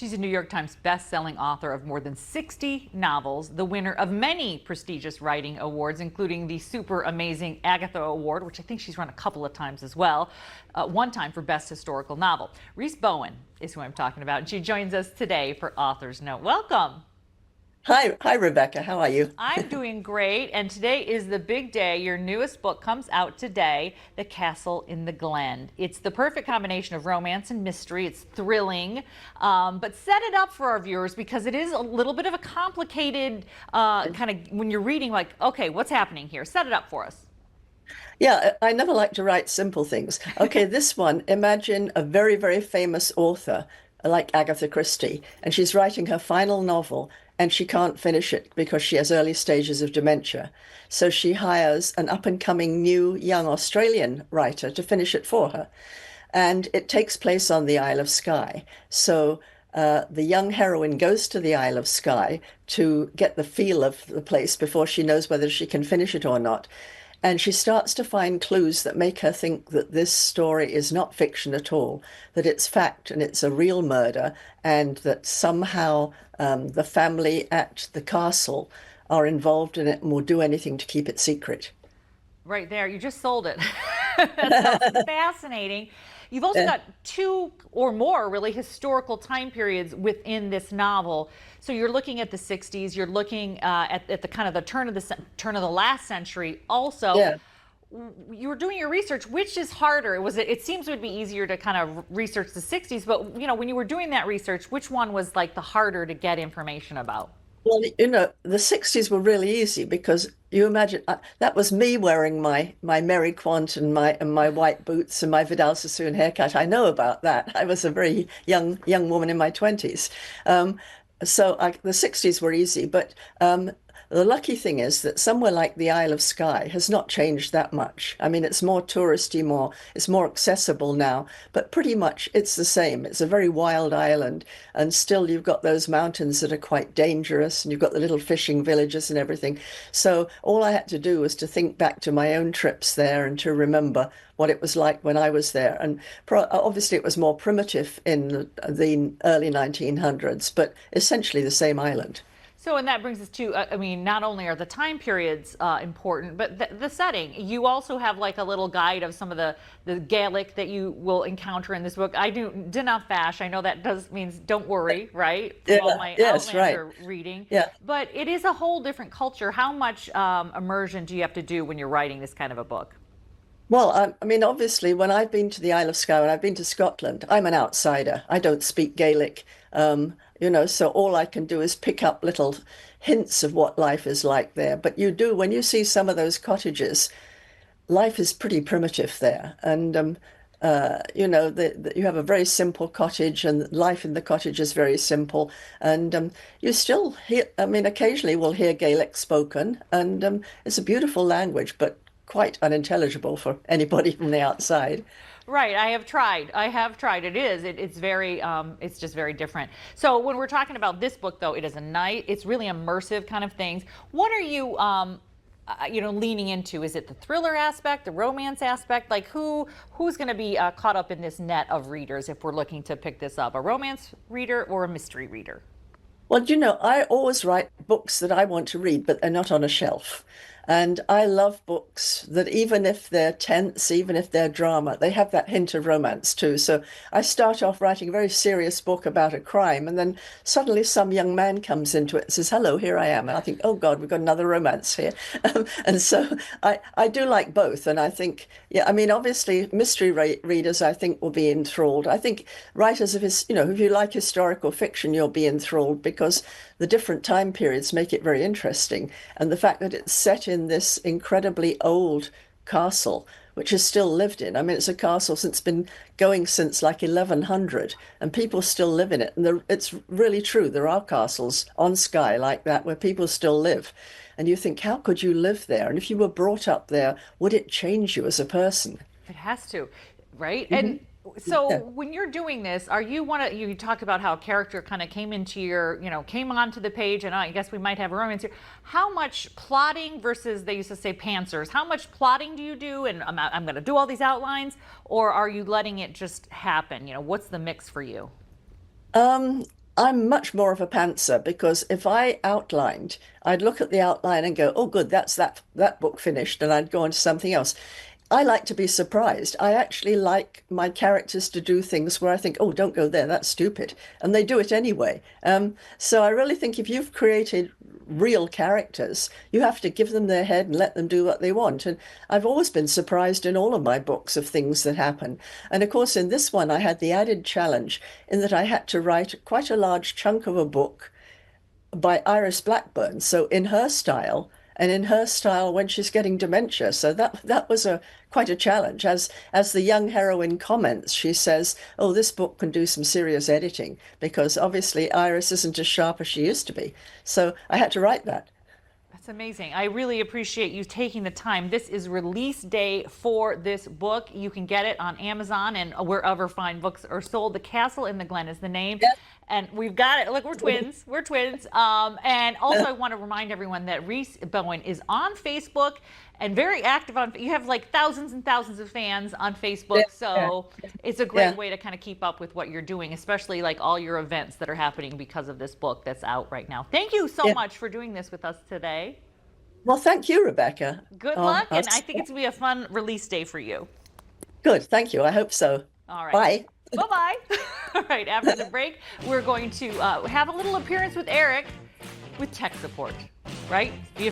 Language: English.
She's a New York Times best-selling author of more than 60 novels, the winner of many prestigious writing awards, including the super amazing Agatha Award, which I think she's run a couple of times as well, one time for Best Historical Novel. Rhys Bowen is who I'm talking about, and she joins us today for Author's Note. Welcome. Hi, Rebecca. How are you? I'm doing great, and today is the big day. Your newest book comes out today, The Castle in the Glen. It's the perfect combination of romance and mystery. It's thrilling, but set it up for our viewers because it is a little bit of a complicated kind of when you're reading, like, okay, what's happening here? Set it up for us. Yeah, I never like to write simple things. Okay, this one, imagine a very, very famous author like Agatha Christie, and she's writing her final novel and she can't finish it because she has early stages of dementia. So she hires an up-and-coming new young Australian writer to finish it for her. And it takes place on the Isle of Skye. So the young heroine goes to the Isle of Skye to get the feel of the place before she knows whether she can finish it or not. And she starts to find clues that make her think that this story is not fiction at all, that it's fact and it's a real murder, and that somehow the family at the castle are involved in it and will do anything to keep it secret. Right there, you just sold it. That sounds fascinating. You've also got two or more really historical time periods within this novel. So you're looking at the 60s, you're looking at the kind of the turn of the last century also. Yeah. You were doing your research. Which is harder? It seems it would be easier to kind of research the 60s, but when you were doing that research, which one was like the harder to get information about? Well, the 60s were really easy because you imagine that was me wearing my Mary Quant and my white boots and my Vidal Sassoon haircut. I know about that. I was a very young woman in my 20s. The 60s were easy, but the lucky thing is that somewhere like the Isle of Skye has not changed that much. I mean, it's more touristy, it's more accessible now, but pretty much it's the same. It's a very wild island, and still you've got those mountains that are quite dangerous, and you've got the little fishing villages and everything. So all I had to do was to think back to my own trips there and to remember what it was like when I was there. And obviously it was more primitive in the early 1900s, but essentially the same island. So, and that brings us to, I mean, not only are the time periods important, but the setting. You also have like a little guide of some of the Gaelic that you will encounter in this book. I do not fash. I know that does means don't worry, right? From all my Yes, right. Outlander reading. Yeah. But it is a whole different culture. How much immersion do you have to do when you're writing this kind of a book? Well, I mean, obviously, when I've been to the Isle of Skye, when I've been to Scotland, I'm an outsider. I don't speak Gaelic, so all I can do is pick up little hints of what life is like there. But when you see some of those cottages, life is pretty primitive there. And, you have a very simple cottage, and life in the cottage is very simple. And you still hear, I mean, occasionally we'll hear Gaelic spoken, and it's a beautiful language, but quite unintelligible for anybody from the outside. Right, I have tried. I have tried. It's very, it's just very different. So when we're talking about this book, though, it is it's really immersive kind of things. What are you, leaning into? Is it the thriller aspect, the romance aspect? Like who's going to be caught up in this net of readers if we're looking to pick this up? A romance reader or a mystery reader? Well, I always write books that I want to read, but they're not on a shelf. And I love books that even if they're tense, even if they're drama, they have that hint of romance too. So I start off writing a very serious book about a crime, and then suddenly some young man comes into it and says, "Hello, here I am." And I think, oh God, we've got another romance here. And so I do like both. And I think, yeah, I mean, obviously mystery readers, I think, will be enthralled. I think writers of if you like historical fiction, you'll be enthralled because the different time periods make it very interesting. And the fact that it's set in this incredibly old castle, which is still lived in. I mean, it's a castle that's been going since like 1100, and people still live in it. And it's really true. There are castles on Skye like that where people still live. And you think, how could you live there? And if you were brought up there, would it change you as a person? It has to, right? Mhm. And so Yeah. when you're doing this, are you you talk about how a character kind of came into came onto the page, and I guess we might have a romance here. How much plotting versus, they used to say pantsers, how much plotting do you do? And I'm going to do all these outlines, or are you letting it just happen? What's the mix for you? I'm much more of a pantser because if I outlined, I'd look at the outline and go, "Oh, good, that's that book finished," and I'd go on to something else. I like to be surprised. I actually like my characters to do things where I think, "Oh, don't go there, that's stupid," and they do it anyway. So I really think if you've created real characters, you have to give them their head and let them do what they want. And I've always been surprised in all of my books of things that happen. And of course, in this one, I had the added challenge in that I had to write quite a large chunk of a book by Iris Blackburn, so in her style, and in her style when she's getting dementia. So that was a quite a challenge. As the young heroine comments, she says, "Oh, this book can do some serious editing because obviously Iris isn't as sharp as she used to be." So I had to write that. That's amazing. I really appreciate you taking the time. This is release day for this book. You can get it on Amazon and wherever fine books are sold. The Castle in the Glen is the name. Yeah. And we've got it. Look, we're twins. We're twins. And also, I want to remind everyone that Rhys Bowen is on Facebook and very active on. You have like thousands and thousands of fans on Facebook, Yeah. so it's a great way to kind of keep up with what you're doing, especially like all your events that are happening because of this book that's out right now. Thank you so Yeah. much for doing this with us today. Well, thank you, Rebecca. Good Oh, luck, and I think it's gonna be a fun release day for you. good. Thank you. I hope so. All right. Bye. Bye bye. All right. After the break, we're going to have a little appearance with Eric with tech support, right?